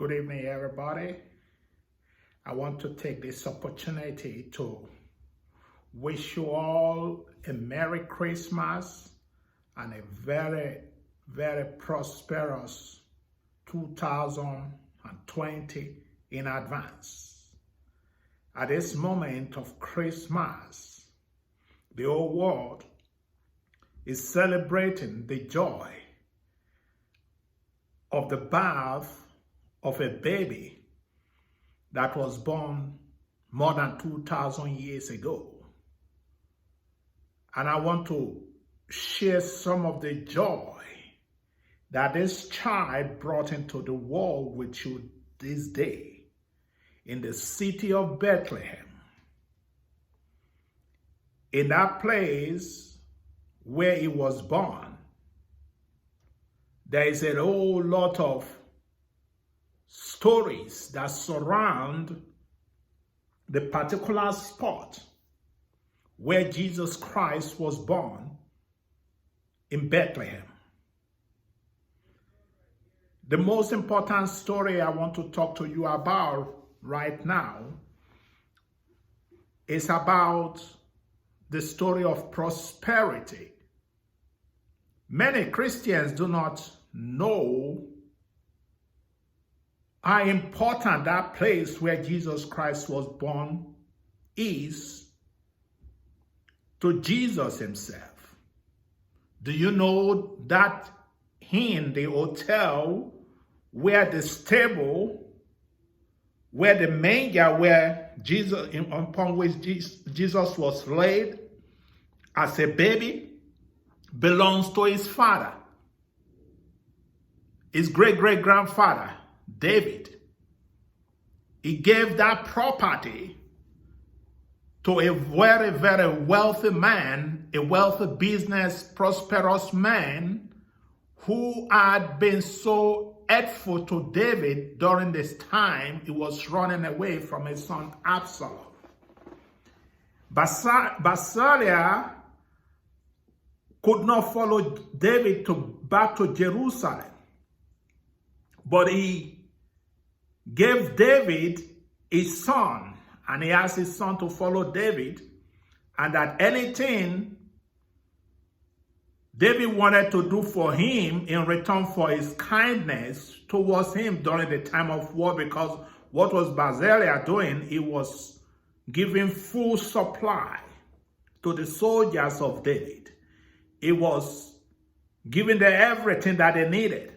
Good evening, everybody. I want to take this opportunity to wish you all a Merry Christmas and a very, very prosperous 2020 in advance. At this moment of Christmas, the whole world is celebrating the joy of the birth of a baby that was born more than 2,000 years ago. And I want to share some of the joy that this child brought into the world with you this day in the city of Bethlehem. In that place where he was born, there is a whole lot of stories that surround the particular spot where Jesus Christ was born in Bethlehem. The most important story I want to talk to you about right now is about the story of prosperity. Many Christians do not know how important that place where Jesus Christ was born is to Jesus himself. Do you know that in the hotel where the stable, where the manger where Jesus, upon which Jesus was laid as a baby, belongs to his father, his great-great-grandfather, David? He gave that property to a very, very wealthy man, a wealthy business, prosperous man who had been so helpful to David during this time he was running away from his son Absalom. Barzillai could not follow David back to Jerusalem, but he gave David his son, and he asked his son to follow David, and that anything David wanted to do for him in return for his kindness towards him during the time of war, because what was Barzillai doing? He was giving full supply to the soldiers of David. He was giving them everything that they needed.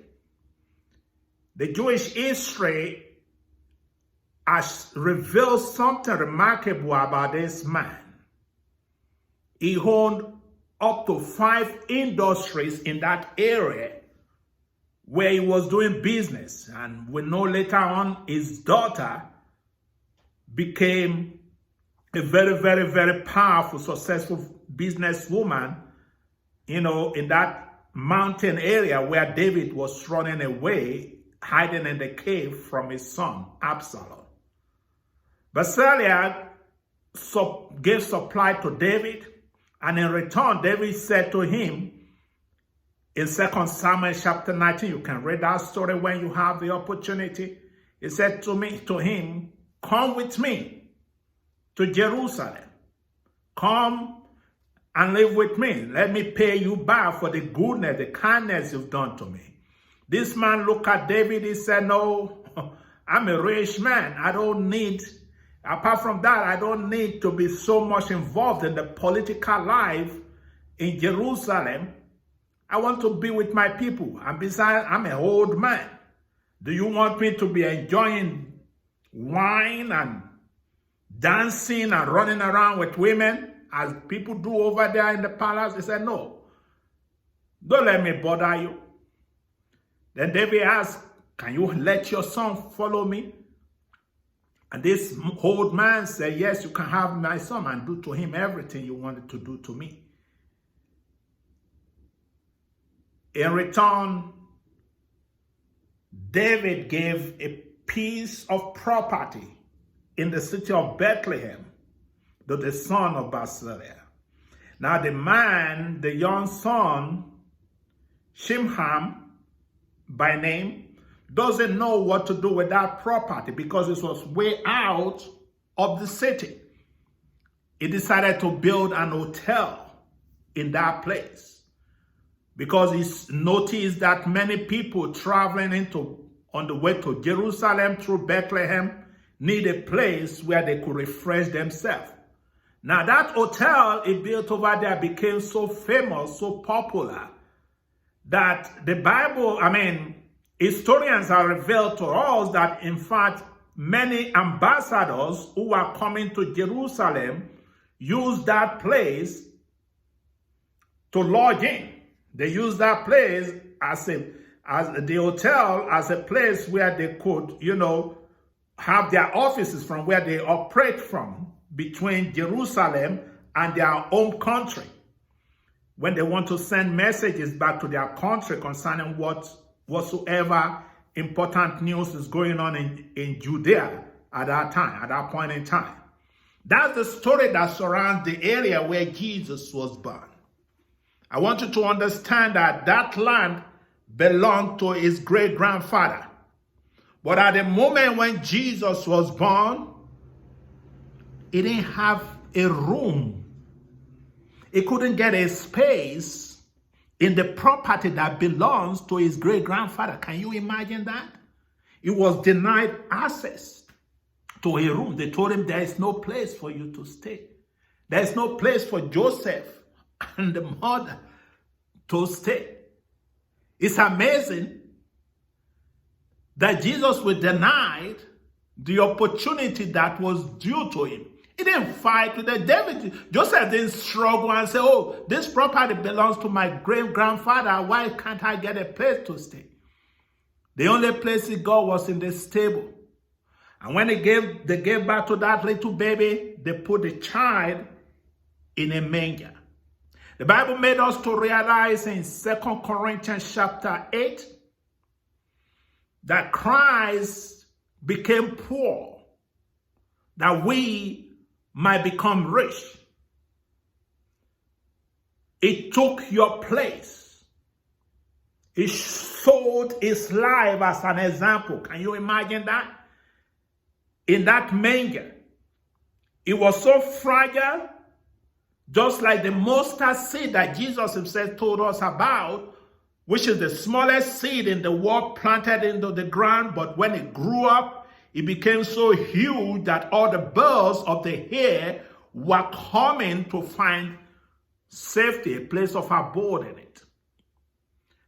The Jewish history has revealed something remarkable about this man. He owned up to 5 industries in that area where he was doing business. And we know later on his daughter became a very, very, very powerful, successful businesswoman, in that mountain area where David was running away, hiding in the cave from his son Absalom. Barzillai gave supply to David, and in return, David said to him in 2 Samuel chapter 19, you can read that story when you have the opportunity. He said to him, come with me to Jerusalem. Come and live with me. Let me pay you back for the goodness, the kindness you've done to me. This man looked at David. He said, no, I'm a rich man. Apart from that, I don't need to be so much involved in the political life in Jerusalem. I want to be with my people. And besides, I'm an old man. Do you want me to be enjoying wine and dancing and running around with women as people do over there in the palace? He said, no, don't let me bother you. Then David asked, can you let your son follow me? And this old man said, yes, you can have my son and do to him everything you wanted to do to me. In return, David gave a piece of property in the city of Bethlehem to the son of Barzillai. Now the young son, Kimham by name, doesn't know what to do with that property because it was way out of the city. He decided to build an hotel in that place because he noticed that many people traveling on the way to Jerusalem through Bethlehem need a place where they could refresh themselves. Now that hotel he built over there became so famous, so popular, that the Bible, historians have revealed to us that in fact, many ambassadors who are coming to Jerusalem use that place to lodge in. They use that place as the hotel as a place where they could, have their offices from where they operate from between Jerusalem and their home country. When they want to send messages back to their country concerning whatsoever important news is going on in Judea at that point in time. That's the story that surrounds the area where Jesus was born. I want you to understand that that land belonged to his great-grandfather. But at the moment when Jesus was born, he didn't have a room. He couldn't get a space in the property that belongs to his great-grandfather. Can you imagine that? He was denied access to a room. They told him there is no place for you to stay. There is no place for Joseph and the mother to stay. It's amazing that Jesus was denied the opportunity that was due to him. He didn't fight with it. Joseph didn't struggle and say, oh, this property belongs to my great-grandfather. Why can't I get a place to stay? The only place he got was in the stable. And when they gave birth to that little baby, they put the child in a manger. The Bible made us to realize in 2 Corinthians chapter 8 that Christ became poor, that we might become rich. He took your place. He sold his life as an example. Can you imagine that? In that manger, it was so fragile, just like the mustard seed that Jesus himself told us about, which is the smallest seed in the world planted into the ground, but when it grew up, it became so huge that all the birds of the air were coming to find safety, a place of abode in it.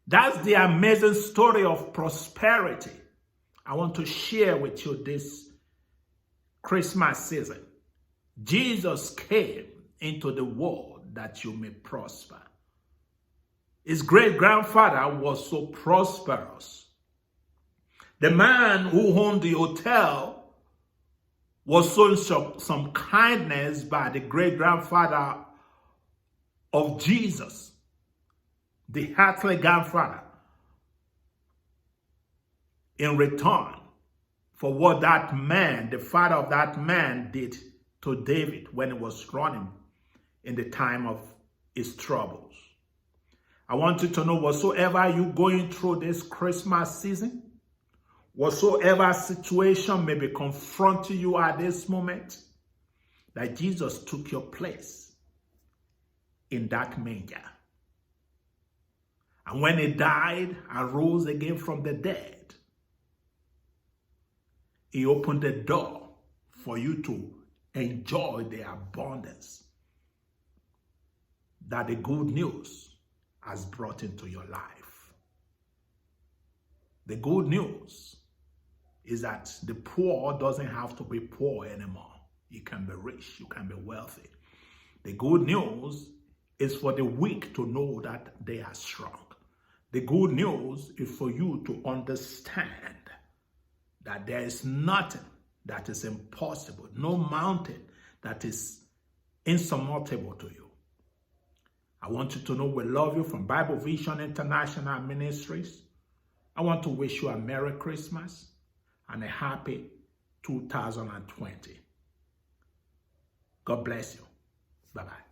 That's the amazing story of prosperity I want to share with you this Christmas season. Jesus came into the world that you may prosper. His great-grandfather was so prosperous. The man who owned the hotel was shown some kindness by the great-grandfather of Jesus, the earthly grandfather, in return for what that man, the father of that man, did to David when he was running in the time of his troubles. I want you to know, whatsoever you're going through this Christmas season, whatsoever situation may be confronting you at this moment, that Jesus took your place in that manger. And when he died and rose again from the dead, he opened the door for you to enjoy the abundance that the good news has brought into your life. The good news is that the poor doesn't have to be poor anymore. You can be rich, you can be wealthy. The good news is for the weak to know that they are strong. The good news is for you to understand that there is nothing that is impossible, no mountain that is insurmountable to you. I want you to know we love you from Bible Vision International Ministries. I want to wish you a Merry Christmas and a happy 2020. God bless you. Bye-bye.